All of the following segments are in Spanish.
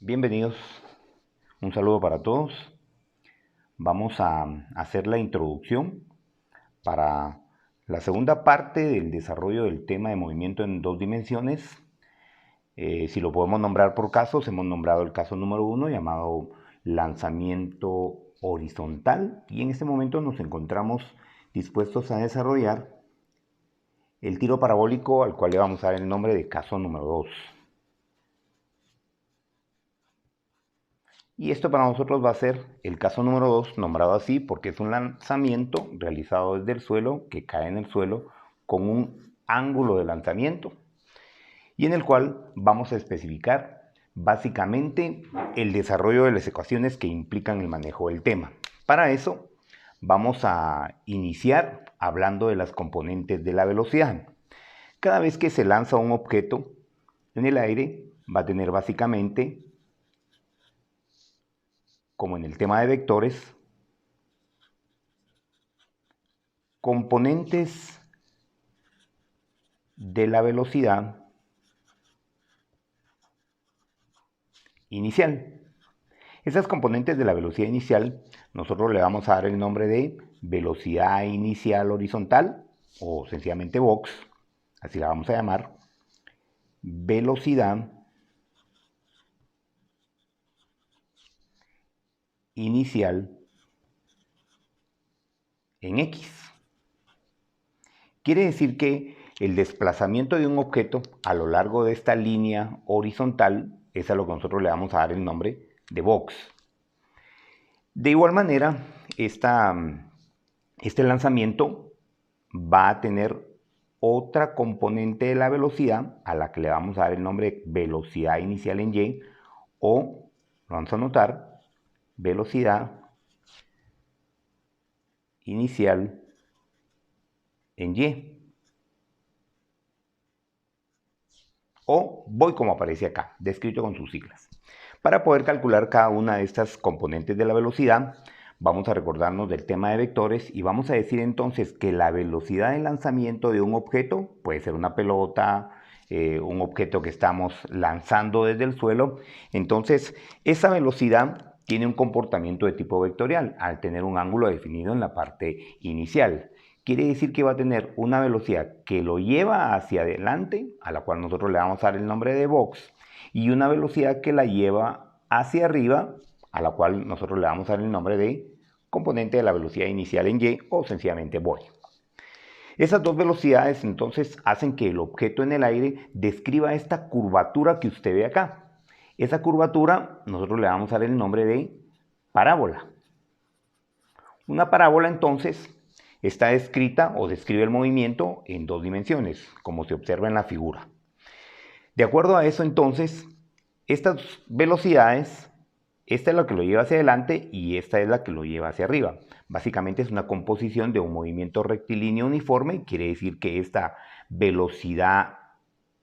Bienvenidos, un saludo para todos. Vamos a hacer la introducción para la segunda parte del desarrollo del tema de movimiento en dos dimensiones. Si lo podemos nombrar por casos, hemos nombrado el caso número 1 llamado lanzamiento horizontal, y en este momento nos encontramos dispuestos a desarrollar el tiro parabólico, al cual le vamos a dar el nombre de caso número 2. Y esto para nosotros va a ser el caso número 2, nombrado así porque es un lanzamiento realizado desde el suelo, que cae en el suelo con un ángulo de lanzamiento, y en el cual vamos a especificar básicamente el desarrollo de las ecuaciones que implican el manejo del tema. Para eso vamos a iniciar hablando de las componentes de la velocidad. Cada vez que se lanza un objeto en el aire, va a tener básicamente, como en el tema de vectores, componentes de la velocidad inicial. Esas componentes de la velocidad inicial nosotros le vamos a dar el nombre de velocidad inicial horizontal, o sencillamente Vox, así la vamos a llamar, velocidad inicial en X. Quiere decir que el desplazamiento de un objeto a lo largo de esta línea horizontal es a lo que nosotros le vamos a dar el nombre de Vox. De igual manera, este lanzamiento va a tener otra componente de la velocidad a la que le vamos a dar el nombre de velocidad inicial en Y, o, lo vamos a anotar, velocidad inicial en Y, o voy como aparece acá, descrito con sus siglas. Para poder calcular cada una de estas componentes de la velocidad, vamos a recordarnos del tema de vectores y vamos a decir entonces que la velocidad de lanzamiento de un objeto, puede ser una pelota, un objeto que estamos lanzando desde el suelo, entonces esa velocidad tiene un comportamiento de tipo vectorial al tener un ángulo definido en la parte inicial. Quiere decir que va a tener una velocidad que lo lleva hacia adelante, a la cual nosotros le vamos a dar el nombre de Vox, y una velocidad que la lleva hacia arriba, a la cual nosotros le vamos a dar el nombre de componente de la velocidad inicial en Y, o sencillamente Voy. Esas dos velocidades entonces hacen que el objeto en el aire describa esta curvatura que usted ve acá. Esa curvatura nosotros le vamos a dar el nombre de parábola. Una parábola entonces está descrita o describe el movimiento en dos dimensiones, como se observa en la figura. De acuerdo a eso entonces, estas velocidades, esta es la que lo lleva hacia adelante y esta es la que lo lleva hacia arriba. Básicamente es una composición de un movimiento rectilíneo uniforme, quiere decir que esta velocidad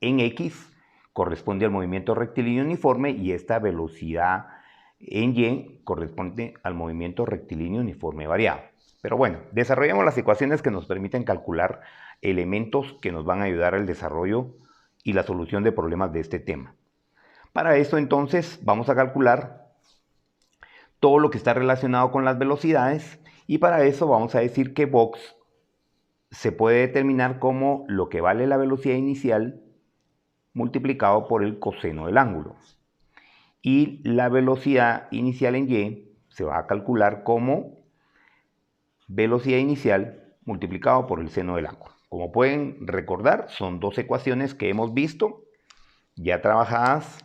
en X corresponde al movimiento rectilíneo uniforme y esta velocidad en Y corresponde al movimiento rectilíneo uniforme variado. Pero bueno, desarrollamos las ecuaciones que nos permiten calcular elementos que nos van a ayudar al desarrollo y la solución de problemas de este tema. Para esto entonces vamos a calcular todo lo que está relacionado con las velocidades, y para eso vamos a decir que Vox se puede determinar como lo que vale la velocidad inicial multiplicado por el coseno del ángulo. Y la velocidad inicial en Y se va a calcular como velocidad inicial multiplicado por el seno del ángulo. Como pueden recordar, son dos ecuaciones que hemos visto ya trabajadas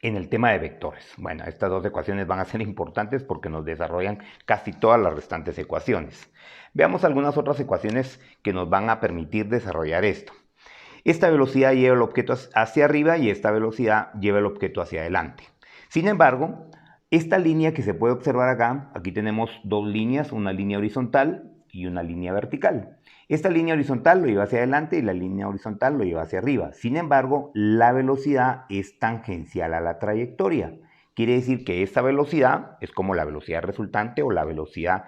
en el tema de vectores. Bueno, estas dos ecuaciones van a ser importantes porque nos desarrollan casi todas las restantes ecuaciones. Veamos algunas otras ecuaciones que nos van a permitir desarrollar esto. Esta velocidad lleva el objeto hacia arriba y esta velocidad lleva el objeto hacia adelante. Sin embargo, esta línea que se puede observar acá, aquí tenemos dos líneas, una línea horizontal y una línea vertical. Esta línea horizontal lo lleva hacia adelante y la línea horizontal lo lleva hacia arriba. Sin embargo, la velocidad es tangencial a la trayectoria. Quiere decir que esta velocidad es como la velocidad resultante o la velocidad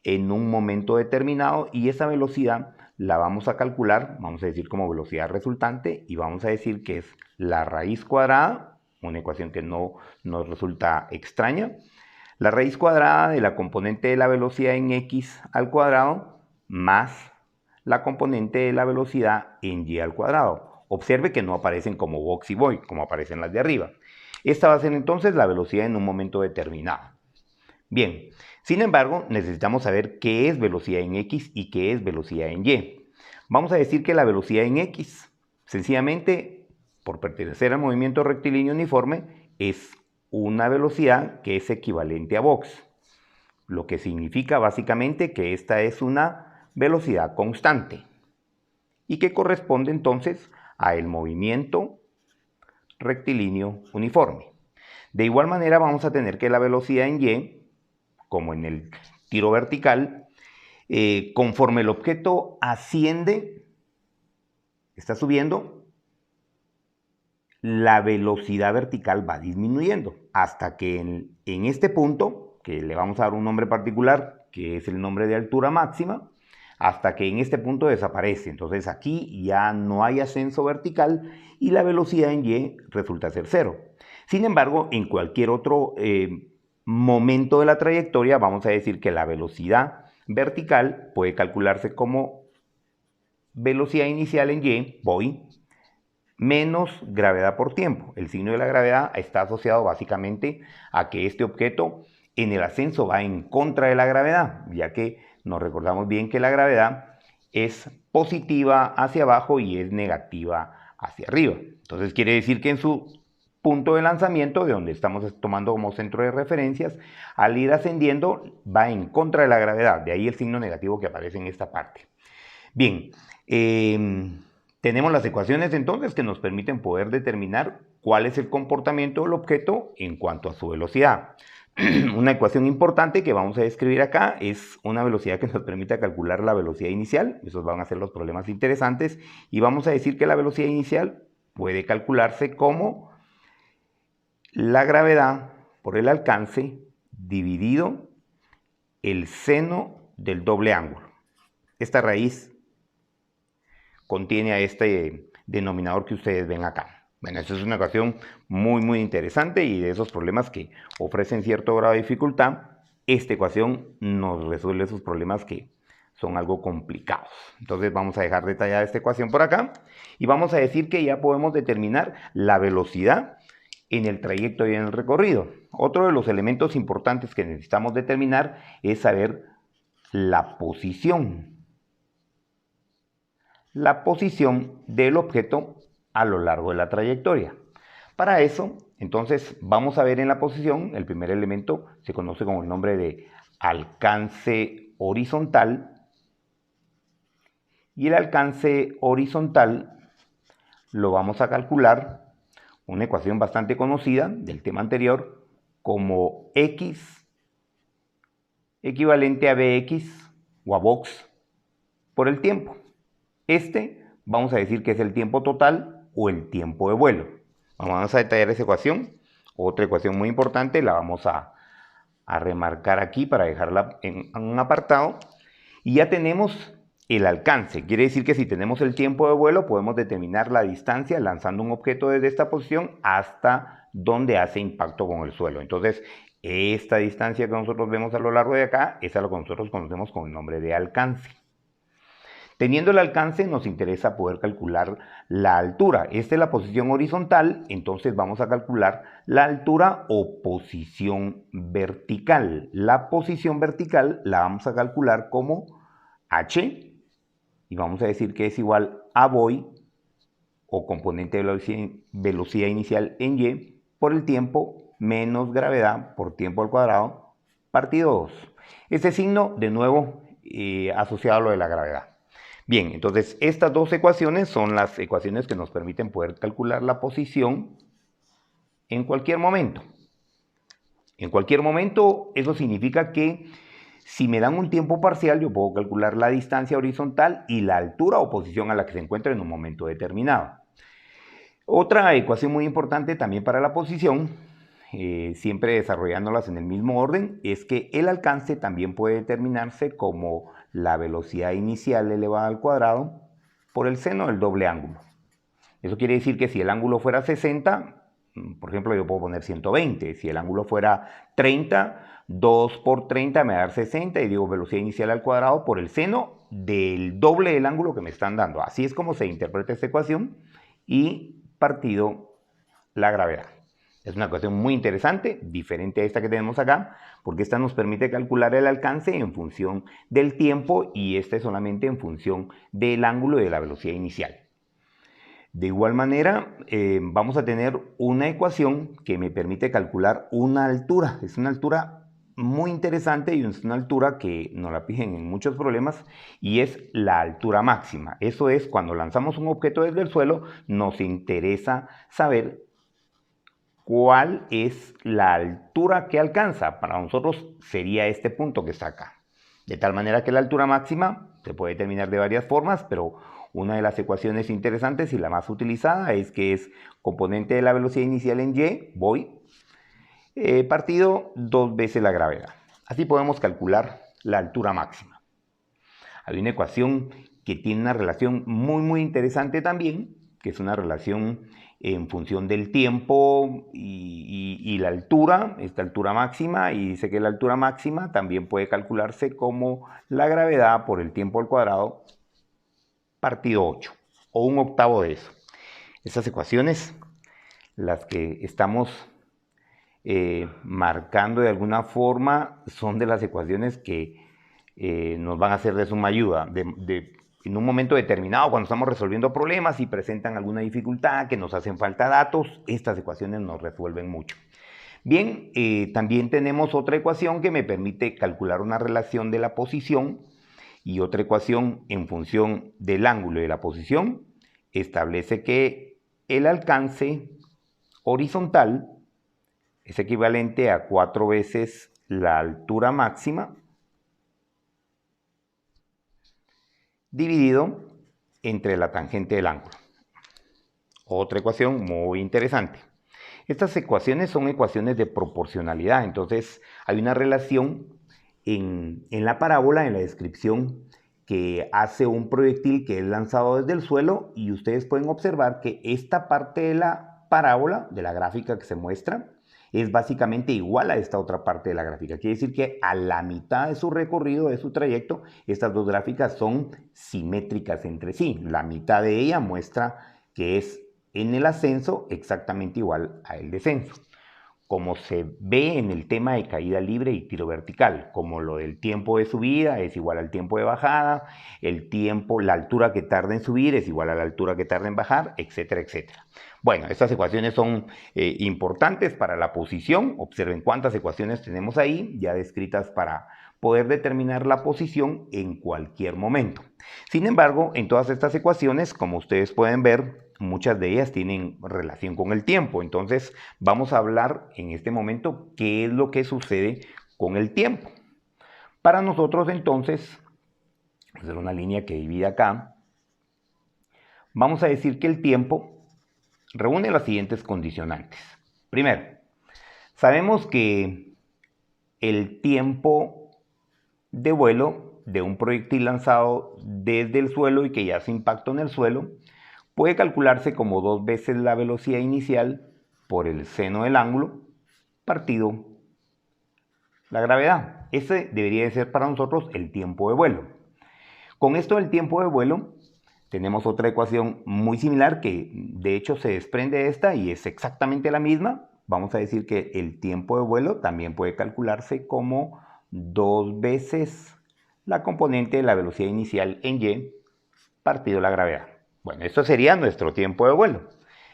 en un momento determinado, y esa velocidad la vamos a calcular, vamos a decir como velocidad resultante, y vamos a decir que es la raíz cuadrada, una ecuación que no nos resulta extraña, la raíz cuadrada de la componente de la velocidad en x al cuadrado más la componente de la velocidad en y al cuadrado. Observe que no aparecen como box y void, como aparecen las de arriba. Esta va a ser entonces la velocidad en un momento determinado. Bien, sin embargo, necesitamos saber qué es velocidad en x y qué es velocidad en y. Vamos a decir que la velocidad en x, sencillamente, por pertenecer al movimiento rectilíneo uniforme, es una velocidad que es equivalente a box, lo que significa básicamente que esta es una velocidad constante y que corresponde entonces al movimiento rectilíneo uniforme. De igual manera vamos a tener que la velocidad en y, como en el tiro vertical, conforme el objeto asciende, está subiendo, la velocidad vertical va disminuyendo hasta que en este punto, que le vamos a dar un nombre particular, que es el nombre de altura máxima, hasta que en este punto desaparece. Entonces aquí ya no hay ascenso vertical y la velocidad en y resulta ser 0. Sin embargo, en cualquier otro momento de la trayectoria vamos a decir que la velocidad vertical puede calcularse como velocidad inicial en y, voy, menos gravedad por tiempo. El signo de la gravedad está asociado básicamente a que este objeto en el ascenso va en contra de la gravedad, ya que nos recordamos bien que la gravedad es positiva hacia abajo y es negativa hacia arriba. Entonces quiere decir que en su punto de lanzamiento, de donde estamos tomando como centro de referencias, al ir ascendiendo va en contra de la gravedad, de ahí el signo negativo que aparece en esta parte. Bien, tenemos las ecuaciones entonces que nos permiten poder determinar cuál es el comportamiento del objeto en cuanto a su velocidad. Una ecuación importante que vamos a describir acá es una velocidad que nos permite calcular la velocidad inicial. Esos van a ser los problemas interesantes. Y vamos a decir que la velocidad inicial puede calcularse como la gravedad por el alcance dividido el seno del doble ángulo. Esta raíz contiene a este denominador que ustedes ven acá. Bueno, esta es una ecuación muy interesante, y de esos problemas que ofrecen cierto grado de dificultad, esta ecuación nos resuelve esos problemas que son algo complicados. Entonces vamos a dejar detallada esta ecuación por acá y vamos a decir que ya podemos determinar la velocidad en el trayecto y en el recorrido. Otro de los elementos importantes que necesitamos determinar es saber la posición del objeto a lo largo de la trayectoria. Para eso, entonces, vamos a ver en la posición, el primer elemento se conoce con el nombre de alcance horizontal, y el alcance horizontal lo vamos a calcular, una ecuación bastante conocida del tema anterior, como x equivalente a bx o a box por el tiempo. Vamos a decir que es el tiempo total o el tiempo de vuelo. Vamos a detallar esa ecuación. Otra ecuación muy importante, la vamos a remarcar aquí para dejarla en un apartado. Y ya tenemos el alcance. Quiere decir que si tenemos el tiempo de vuelo, podemos determinar la distancia lanzando un objeto desde esta posición hasta donde hace impacto con el suelo. Entonces, esta distancia que nosotros vemos a lo largo de acá es a lo que nosotros conocemos con el nombre de alcance. Teniendo el alcance, nos interesa poder calcular la altura. Esta es la posición horizontal, entonces vamos a calcular la altura o posición vertical. La posición vertical la vamos a calcular como h, y vamos a decir que es igual a voy, o componente de velocidad inicial en y, por el tiempo menos gravedad por tiempo al cuadrado partido 2. Este signo, de nuevo, asociado a lo de la gravedad. Bien, entonces estas dos ecuaciones son las ecuaciones que nos permiten poder calcular la posición en cualquier momento. En cualquier momento, eso significa que si me dan un tiempo parcial, yo puedo calcular la distancia horizontal y la altura o posición a la que se encuentra en un momento determinado. Otra ecuación muy importante también para la posición siempre desarrollándolas en el mismo orden, es que el alcance también puede determinarse como la velocidad inicial elevada al cuadrado por el seno del doble ángulo. Eso quiere decir que si el ángulo fuera 60, por ejemplo, yo puedo poner 120. Si el ángulo fuera 30, 2 por 30 me va a dar 60 y digo velocidad inicial al cuadrado por el seno del doble del ángulo que me están dando. Así es como se interpreta esta ecuación y partido la gravedad. Es una ecuación muy interesante, diferente a esta que tenemos acá, porque esta nos permite calcular el alcance en función del tiempo y esta es solamente en función del ángulo y de la velocidad inicial. De igual manera, vamos a tener una ecuación que me permite calcular una altura. Es una altura muy interesante y es una altura que nos la piden en muchos problemas y es la altura máxima. Eso es cuando lanzamos un objeto desde el suelo, nos interesa saber cuál es la altura que alcanza. Para nosotros sería este punto que está acá. De tal manera que la altura máxima se puede determinar de varias formas, pero una de las ecuaciones interesantes y la más utilizada es que es componente de la velocidad inicial en y, voy, partido 2 veces la gravedad. Así podemos calcular la altura máxima. Hay una ecuación que tiene una relación muy interesante también, que es una relación en función del tiempo y la altura, esta altura máxima, y dice que la altura máxima también puede calcularse como la gravedad por el tiempo al cuadrado partido 8, o un octavo de eso. Estas ecuaciones, las que estamos marcando de alguna forma, son de las ecuaciones que nos van a ser de suma ayuda. En un momento determinado, cuando estamos resolviendo problemas y presentan alguna dificultad, que nos hacen falta datos, estas ecuaciones nos resuelven mucho. Bien, también tenemos otra ecuación que me permite calcular una relación de la posición y otra ecuación en función del ángulo y de la posición establece que el alcance horizontal es equivalente a 4 veces la altura máxima dividido entre la tangente del ángulo. Otra ecuación muy interesante. Estas ecuaciones son ecuaciones de proporcionalidad, entonces hay una relación en la parábola, en la descripción, que hace un proyectil que es lanzado desde el suelo y ustedes pueden observar que esta parte de la parábola, de la gráfica que se muestra, es básicamente igual a esta otra parte de la gráfica. Quiere decir que a la mitad de su recorrido, de su trayecto, estas dos gráficas son simétricas entre sí. La mitad de ella muestra que es en el ascenso exactamente igual al descenso. Como se ve en el tema de caída libre y tiro vertical, como lo del tiempo de subida es igual al tiempo de bajada, la altura que tarda en subir es igual a la altura que tarda en bajar, etcétera, etcétera. Bueno, estas ecuaciones son importantes para la posición. Observen cuántas ecuaciones tenemos ahí, ya descritas para poder determinar la posición en cualquier momento. Sin embargo, en todas estas ecuaciones, como ustedes pueden ver, muchas de ellas tienen relación con el tiempo. Entonces, vamos a hablar en este momento qué es lo que sucede con el tiempo. Para nosotros, entonces, hacer una línea que divide acá, vamos a decir que el tiempo reúne las siguientes condicionantes. Primero, sabemos que el tiempo de vuelo de un proyectil lanzado desde el suelo y que ya hace impacto en el suelo puede calcularse como 2 veces la velocidad inicial por el seno del ángulo partido la gravedad. Ese debería de ser para nosotros el tiempo de vuelo. Con esto del tiempo de vuelo tenemos otra ecuación muy similar que de hecho se desprende de esta y es exactamente la misma. Vamos a decir que el tiempo de vuelo también puede calcularse como 2 veces la componente de la velocidad inicial en y partido la gravedad. Bueno, esto sería nuestro tiempo de vuelo.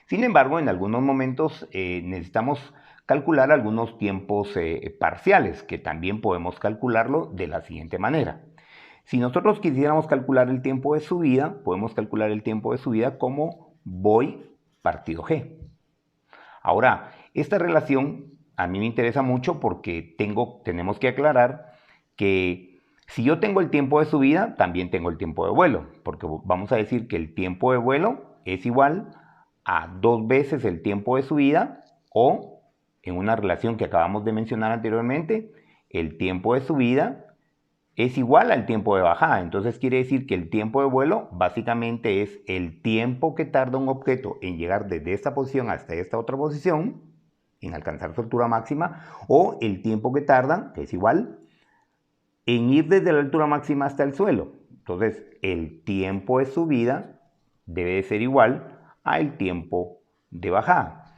Sin embargo, en algunos momentos necesitamos calcular algunos tiempos parciales, que también podemos calcularlo de la siguiente manera. Si nosotros quisiéramos calcular el tiempo de subida, podemos calcular el tiempo de subida como voy partido g. Ahora, esta relación a mí me interesa mucho porque tenemos que aclarar que si yo tengo el tiempo de subida, también tengo el tiempo de vuelo, porque vamos a decir que el tiempo de vuelo es igual a 2 veces el tiempo de subida o en una relación que acabamos de mencionar anteriormente, el tiempo de subida es igual al tiempo de bajada. Entonces quiere decir que el tiempo de vuelo básicamente es el tiempo que tarda un objeto en llegar desde esta posición hasta esta otra posición, en alcanzar su altura máxima, o el tiempo que tardan, que es igual, en ir desde la altura máxima hasta el suelo. Entonces el tiempo de subida debe de ser igual al tiempo de bajada.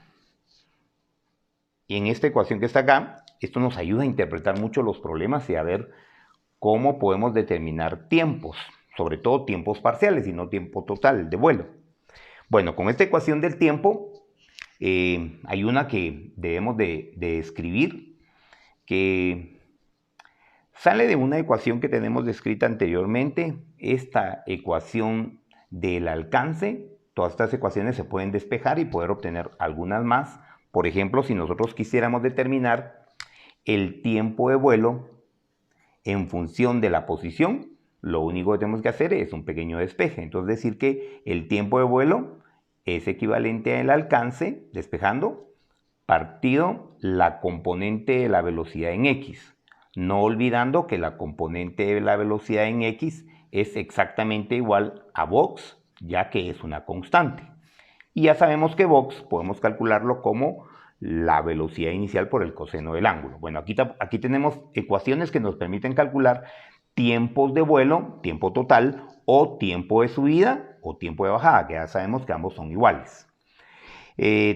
Y en esta ecuación que está acá, esto nos ayuda a interpretar mucho los problemas y a ver cómo podemos determinar tiempos, sobre todo tiempos parciales y no tiempo total de vuelo. Bueno, con esta ecuación del tiempo hay una que debemos de escribir que sale de una ecuación que tenemos descrita anteriormente, esta ecuación del alcance. Todas estas ecuaciones se pueden despejar y poder obtener algunas más. Por ejemplo, si nosotros quisiéramos determinar el tiempo de vuelo en función de la posición, lo único que tenemos que hacer es un pequeño despeje. Entonces decir que el tiempo de vuelo es equivalente al alcance, despejando, partido la componente de la velocidad en x. No olvidando que la componente de la velocidad en x es exactamente igual a Vox, ya que es una constante. Y ya sabemos que Vox podemos calcularlo como la velocidad inicial por el coseno del ángulo. Bueno, aquí tenemos ecuaciones que nos permiten calcular tiempos de vuelo, tiempo total, o tiempo de subida o tiempo de bajada, que ya sabemos que ambos son iguales.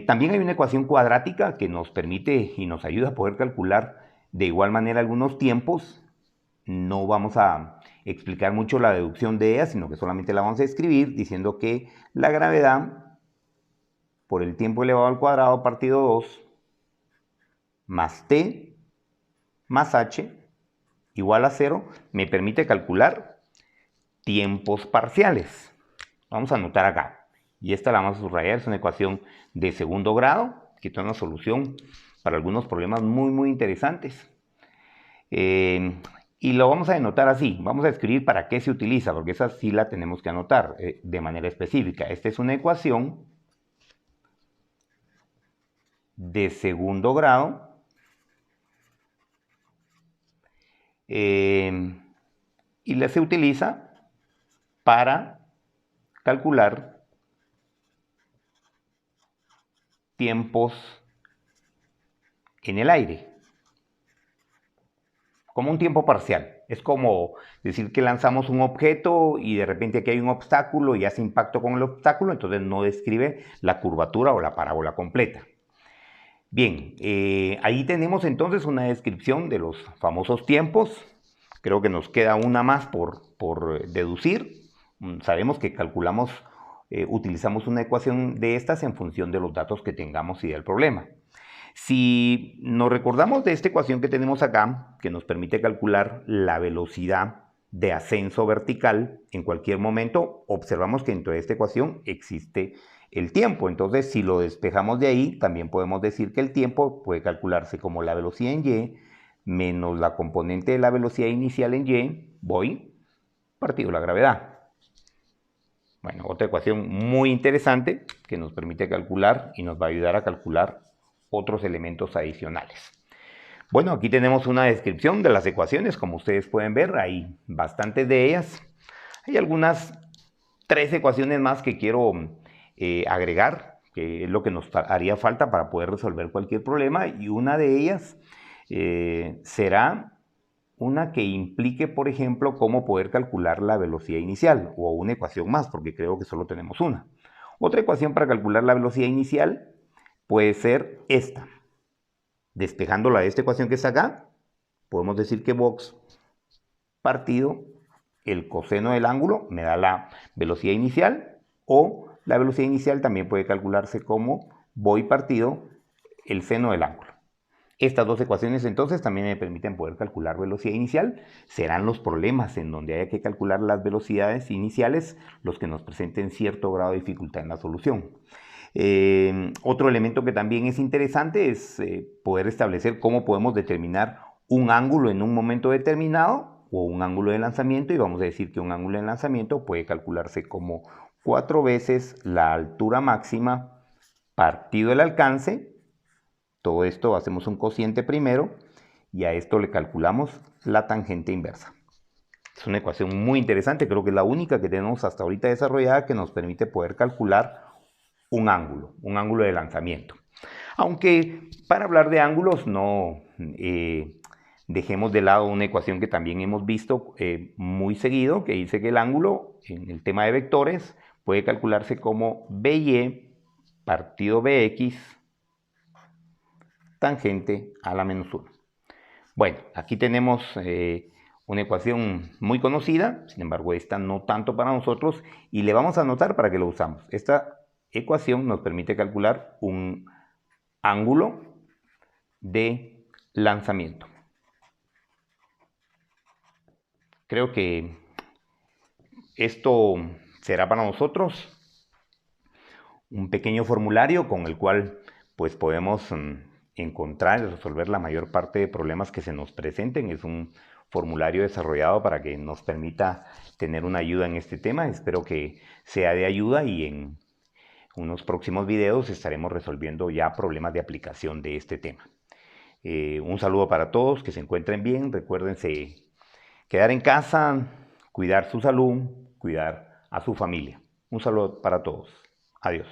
También hay una ecuación cuadrática que nos permite y nos ayuda a poder calcular de igual manera algunos tiempos. No vamos a explicar mucho la deducción de ella, sino que solamente la vamos a escribir diciendo que la gravedad por el tiempo elevado al cuadrado partido 2 más t más h igual a 0 me permite calcular tiempos parciales. Vamos a anotar acá. Y esta la vamos a subrayar, es una ecuación de segundo grado, que tiene una solución para algunos problemas muy interesantes. Y lo vamos a denotar así, vamos a escribir para qué se utiliza, porque esa sí la tenemos que anotar de manera específica. Esta es una ecuación de segundo grado y se utiliza para calcular tiempos en el aire, como un tiempo parcial. Es como decir que lanzamos un objeto y de repente aquí hay un obstáculo y hace impacto con el obstáculo, entonces no describe la curvatura o la parábola completa. Bien, ahí tenemos entonces una descripción de los famosos tiempos. Creo que nos queda una más por deducir. Sabemos que utilizamos una ecuación de estas en función de los datos que tengamos y del problema. Si nos recordamos de esta ecuación que tenemos acá, que nos permite calcular la velocidad de ascenso vertical en cualquier momento, observamos que dentro de esta ecuación existe el tiempo. Entonces, si lo despejamos de ahí, también podemos decir que el tiempo puede calcularse como la velocidad en y menos la componente de la velocidad inicial en y, voy, partido la gravedad. Bueno, otra ecuación muy interesante que nos permite calcular y nos va a ayudar a calcular otros elementos adicionales. Bueno, aquí tenemos una descripción de las ecuaciones, como ustedes pueden ver, hay bastantes de ellas. Hay algunas 3 ecuaciones más que quiero agregar, que es lo que nos haría falta para poder resolver cualquier problema, y una de ellas será una que implique, por ejemplo, cómo poder calcular la velocidad inicial, o una ecuación más, porque creo que solo tenemos una. Otra ecuación para calcular la velocidad inicial puede ser esta. Despejándola de esta ecuación que está acá, podemos decir que Vox partido el coseno del ángulo me da la velocidad inicial, o la velocidad inicial también puede calcularse como voy partido el seno del ángulo. Estas dos ecuaciones entonces también me permiten poder calcular velocidad inicial. Serán los problemas en donde haya que calcular las velocidades iniciales los que nos presenten cierto grado de dificultad en la solución. Otro elemento que también es interesante es poder establecer cómo podemos determinar un ángulo en un momento determinado o un ángulo de lanzamiento, y vamos a decir que un ángulo de lanzamiento puede calcularse como 4 veces la altura máxima partido el alcance Todo esto hacemos un cociente primero y a esto le calculamos la tangente inversa. Es una ecuación muy interesante, creo que es la única que tenemos hasta ahorita desarrollada que nos permite poder calcular un ángulo de lanzamiento. Aunque para hablar de ángulos no dejemos de lado una ecuación que también hemos visto muy seguido, que dice que el ángulo en el tema de vectores puede calcularse como BY partido BX tangente a la menos 1. Bueno, aquí tenemos una ecuación muy conocida, sin embargo esta no tanto para nosotros, y le vamos a anotar para que lo usamos. Esta ecuación nos permite calcular un ángulo de lanzamiento. Creo que esto será para nosotros un pequeño formulario con el cual pues podemos encontrar y resolver la mayor parte de problemas que se nos presenten. Es un formulario desarrollado para que nos permita tener una ayuda en este tema. Espero que sea de ayuda y en unos próximos videos estaremos resolviendo ya problemas de aplicación de este tema. Un saludo para todos, que se encuentren bien. Recuérdense quedar en casa, cuidar su salud, cuidar a su familia. Un saludo para todos. Adiós.